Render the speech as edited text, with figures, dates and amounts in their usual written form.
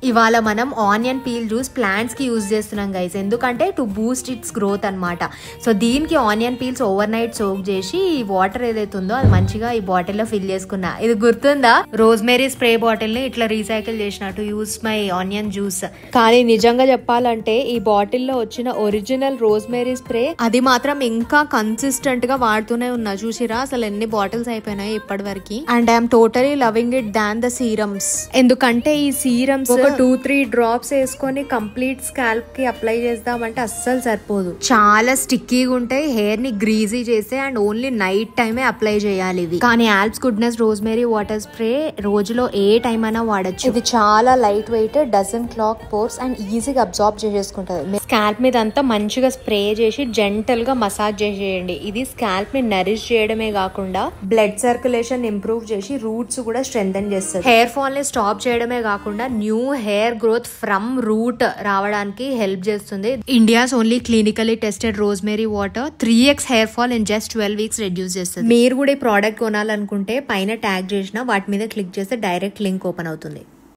ఇవాళ మనం onion peel juice plants కి యూజ్ చేస్తున్నాం గైస్, ఎందుకంటే టు బూస్ట్ ఇట్స్ గ్రోత్ అనమాట. సో దీనికి onion peels over night soak చేసి ఈ వాటర్ ఏదైతే ఉందో అది మంచిగా ఈ బాటిల్ లో ఫిల్ చేసుకున్నా. ఇది గుర్తుందా, రోజ్మేరీ స్ప్రే బాటిల్ ని ఇట్లా రీసైకిల్ చేసినట్టు యూస్ మై ఆనియన్ జ్యూస్. కానీ నిజంగా చెప్పాలంటే ఈ బాటిల్ లో వచ్చిన ఒరిజినల్ రోజ్మేరీ స్ప్రే అది మాత్రం ఇంకా కన్సిస్టెంట్ గా వాడుతూనే ఉన్నా. చూసిరా అసలు ఎన్ని బాటిల్స్ అయిపోయినాయి ఇప్పటి వరకు. And I'm totally loving it than the serums, ఎందుకంటే ఈ సీరమ్స్ 2-3 డ్రాప్స్ వేసుకొని కంప్లీట్ స్కాల్ప్ కి అప్లై చేద్దామంటే అస్సలు సరిపోదు. చాలా స్టిక్కీగా ఉంటాయి, హెయిర్ ని గ్రీజీ చేసే అండ్ ఓన్లీ నైట్ టైమే అప్లై చేయాలి ఇవి. కానీ Alps Goodness rosemary water spray రోజులో ఏ టైం అయినా వాడచ్చు. ఇది చాలా light weight, doesn't clog pores and ఈజీగా అబ్జార్బ్ చేసేసుకుంటది. స్కాల్ప్ మీద అంతా మంచిగా స్ప్రే చేసి జెంటల్ గా మసాజ్ చేసేయండి. ఇది స్కాల్ప్ ని నరిష్ చేయడమే కాకుండా బ్లడ్ సర్క్యులేషన్ ఇంప్రూవ్ చేసి రూట్స్ కూడా స్ట్రెంథెన్ చేస్తుంది. హెయిర్ ఫాల్ ని స్టాప్ చేయడమే కాకుండా new hair growth from root రావడానికి హెల్ప్ చేస్తుంది. India's only clinically tested rosemary water 3x hair fall in just 12 weeks reduce చేస్తుంది. మీరు కూడా ఈ ప్రోడక్ట్ కొనాలనుకుంటే పైన ట్యాగ్ చేసిన వాటి మీద క్లిక్ చేస్తే డైరెక్ట్ లింక్ ఓపెన్ అవుతుంది.